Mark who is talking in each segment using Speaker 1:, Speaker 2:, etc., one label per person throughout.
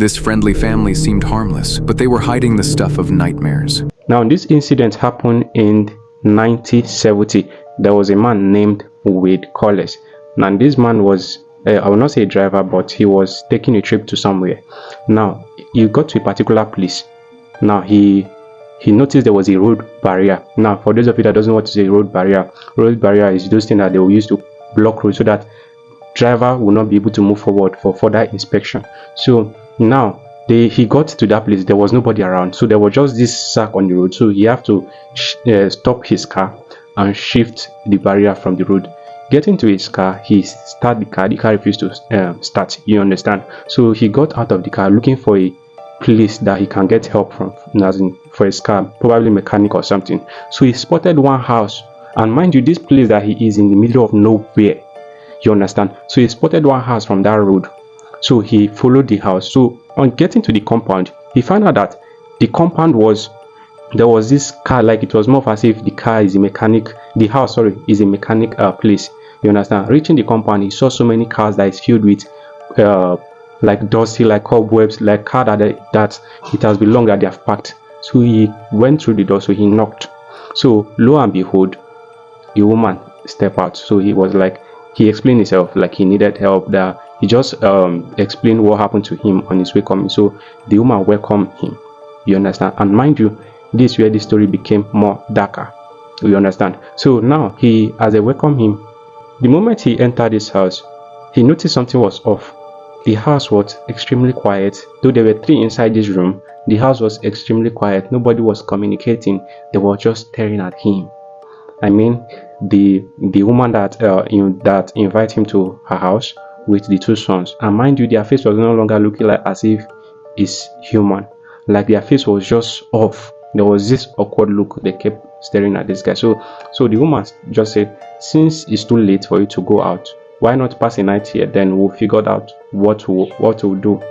Speaker 1: This friendly family seemed harmless, but they were hiding the stuff of nightmares.
Speaker 2: Now, this incident happened in 1970. There was a man named Wade Corless. Now, this man was, I will not say a driver, but he was taking a trip to somewhere. Now, he got to a particular place. Now, he noticed there was a road barrier. Now, for those of you that doesn't know what is a road barrier is those things that they will use to block road so that driver will not be able to move forward for further inspection. So now he got to that place. There was nobody around, so there was just this sack on the road. So he have to stop his car and shift the barrier from the road. Getting to his car, he start the car refused to start, you understand. So he got out of the car looking for a place that he can get help from, as in for his car, probably mechanic or something. So he spotted one house, and mind you, this place that he is in the middle of nowhere, you understand. So he spotted one house from that road. So he followed the house. So on getting to the compound, he found out that the compound there was this car, like it was more as if the car is a mechanic, the house, sorry, is a mechanic place, you understand. Reaching the compound, he saw so many cars that is filled with like dusty, like cobwebs, like car that it has been long that they have packed. So he went through the door. So he knocked. So lo and behold, a woman stepped out. So he was like, he explained himself, like he needed help. That he just explained what happened to him on his way coming. So the woman welcomed him, you understand. And mind you, this is where the story became more darker, you understand. So now as I welcome him, the moment he entered this house, he noticed something was off. The house was extremely quiet. Though there were 3 inside this room, the house was extremely quiet. Nobody was communicating. They were just staring at him. I mean, the woman that invited him to her house with the 2 sons, and mind you, their face was no longer looking like as if it's human. Like their face was just off. There was this awkward look. They kept staring at this guy. So the woman just said, since it's too late for you to go out, why not pass a night here? Then we'll figure out what we'll do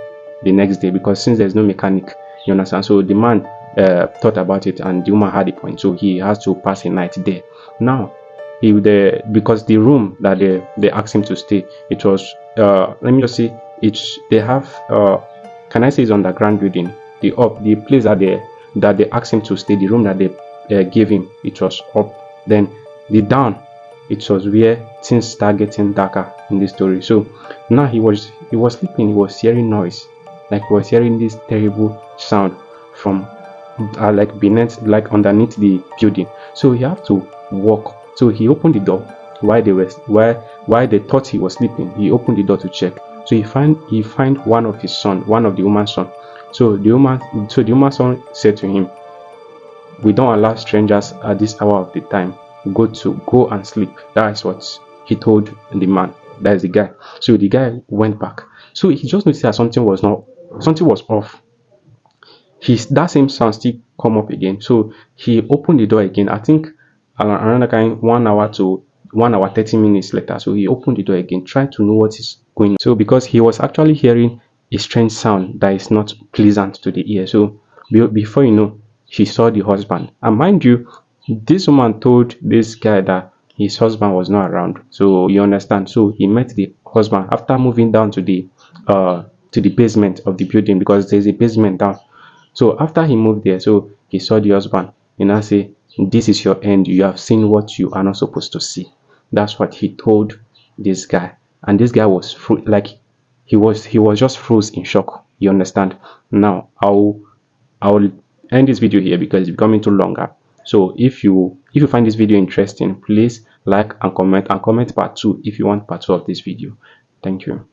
Speaker 2: the next day, because since there's no mechanic, you understand. So the man thought about it, and the woman had a point. So he has to pass a night there. Now, because the room that they asked him to stay, it was let me just see, they have can I say it's underground building. The place that they asked him to stay, the room that they gave him, it was up. Then the down, it was where things start getting darker in this story. So now he was sleeping. He was hearing noise, like he was hearing this terrible sound from like beneath, like underneath the building. So he have to walk. So he opened the door while they thought he was sleeping. He opened the door to check. So he find one of the woman's son. So the woman's son said to him, "We don't allow strangers at this hour of the time. Go and sleep." That is what he told the man. That is the guy. So the guy went back. So he just noticed that something was off. That same sound still come up again. So he opened the door again. I think around kind 1 hour to 1 hour 30 minutes later. So he opened the door again, trying to know what is going on. So because he was actually hearing a strange sound that is not pleasant to the ear. So before you know, he saw the husband. And mind you, this woman told this guy that his husband was not around. So you understand. So he met the husband after moving down to the basement of the building, because there's a basement down. So after he moved there, so he saw the husband, and I say, "This is your end. You have seen what you are not supposed to see." That's what he told this guy. And this guy was he was just froze in shock. You understand. Now I'll end this video here because it's becoming too longer. So if you find this video interesting, please like and comment part 2 if you want part 2 of this video. Thank you.